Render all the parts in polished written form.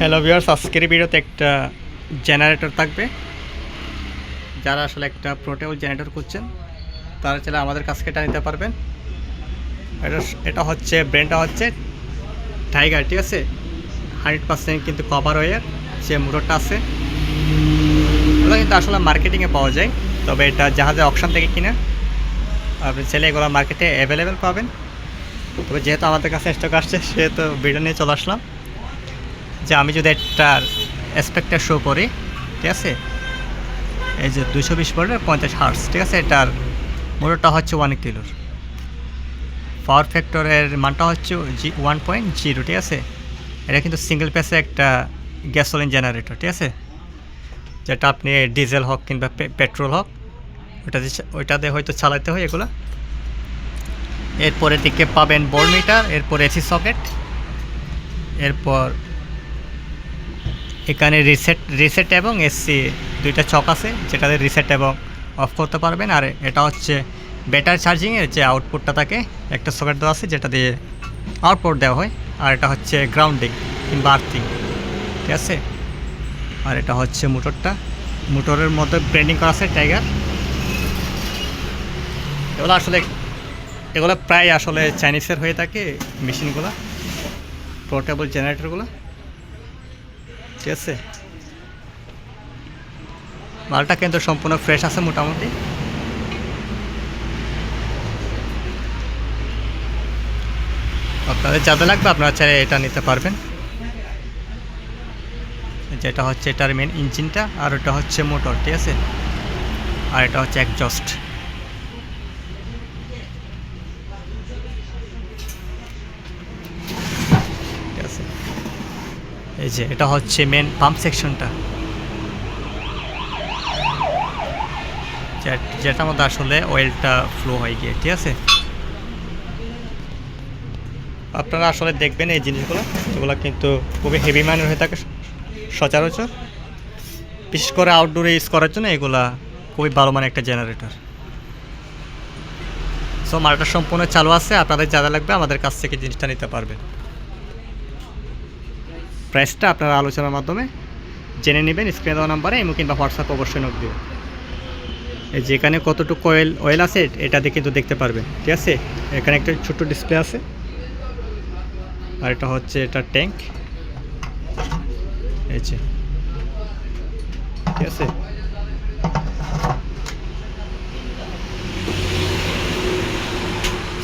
Hello viewers, আজকের ভিডিওতে একটা জেনারেটর থাকবে। যারা আসলে একটা পোর্টেবল জেনারেটর খুঁজছেন তারা চাইলে আমাদের কাছ থেকে এটা নিতে পারবেন। এটা হচ্ছে ব্র্যান্ডটা হচ্ছে টাইগার, ঠিক আছে। 100% কিন্তু কভার ওয়্যার যে মোটরটা আছে ওগুলো কিন্তু আসলে মার্কেটিংয়ে পাওয়া যায়, তবে এটা জাহাজের অকশন থেকে কিনা। আপনি চাইলে এগুলো মার্কেটে অ্যাভেলেবেল পাবেন, তবে যেহেতু আমাদের কাছে স্টক আসছে সেহেতু ভিডিও নিয়ে চলে আসলাম। যে আমি যদি একটার অ্যাসপেক্টটা শো করি, ঠিক আছে, এই যে 220 ভোল্টের 50 হার্টজ, ঠিক আছে। এটার মোটরটা হচ্ছে 1 কিলোর, পাওয়ার ফ্যাক্টরের মানটা হচ্ছে 1.0, ঠিক আছে। এটা কিন্তু সিঙ্গেল পেসে একটা গ্যাসোলিন জেনারেটর, ঠিক আছে, যেটা আপনি ডিজেল হোক কিংবা পেট্রোল হোক ওইটাতে হয়তো চালাতে হয় এগুলো। এরপরের দিকে পাবেন বোর্ড মিটার, এরপর এসি সকেট, এরপর এখানে রিসেট এবং এসি দুইটা চক আছে, যেটাতে রিসেট এবং অফ করতে পারবেন। আর এটা হচ্ছে ব্যাটারি চার্জিংয়ের যে আউটপুটটা থাকে, একটা সকেট দেওয়া আছে যেটা দিয়ে আউটপুট দেওয়া হয়। আর এটা হচ্ছে গ্রাউন্ডিং কিংবা আর্থিং, ঠিক আছে। আর এটা হচ্ছে মোটরের মধ্যে ব্র্যান্ডিং করা আছে টাইগার। এগুলো প্রায় আসলে চাইনিজের হয়ে থাকে মেশিনগুলো, পোর্টেবল জেনারেটরগুলো, ঠিক আছে। মালটা কিন্তু সম্পূর্ণ ফ্রেশ আছে মোটামুটি। আপনাদের যাদের লাগবে আপনারা চাইলে এটা নিতে পারবেন। যেটা হচ্ছে এটার মেন ইঞ্জিনটা, আর ওটা হচ্ছে মোটর, ঠিক আছে। আর এটা হচ্ছে এক্সজস্ট, ঠিক আছে। এই যে এটা হচ্ছে মেন পাম্প সেকশনটা, যেটার মধ্যে আসলে অয়েলটা ফ্লো হয়ে গিয়ে, ঠিক আছে। আপনারা আসলে দেখবেন এই জিনিসগুলো, এগুলো কিন্তু খুবই হেভি মানের হয়ে থাকে সচরাচর, বিশেষ করে আউটডোরে ইউজ করার জন্য এগুলা খুবই ভালো মানের একটা জেনারেটর। সো মালটা সম্পূর্ণ চালু আছে, আপনাদের যারা লাগবে আমাদের কাছ থেকে জিনিসটা নিতে পারবেন। প্রাইসটা আপনারা আলোচনার মাধ্যমে জেনে নেবেন। স্ক্রিনে দেওয়া নাম্বারে ইমো কিংবা হোয়াটসঅ্যাপ অবশ্যই নোট দিও। এই যেখানে কতটুকু অয়েল আছে এটা দিয়ে কিন্তু দেখতে পারবেন, ঠিক আছে। এখানে একটা ছোট্ট ডিসপ্লে আছে, আর এটা হচ্ছে এটা ট্যাঙ্ক, এই যে, ঠিক আছে।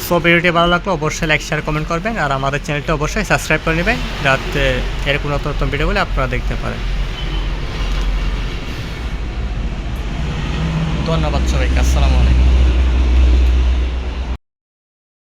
সো ভিডিওটি ভালো লাগলে অবশ্যই লাইক শেয়ার কমেন্ট করবেন, আর আমাদের চ্যানেলটা অবশ্যই সাবস্ক্রাইব করে নেবেন যাতে এরকম নতুন নতুন ভিডিওগুলো আপনারা দেখতে পারেন। ধন্যবাদ সবাইকে, আসসালামু আলাইকুম।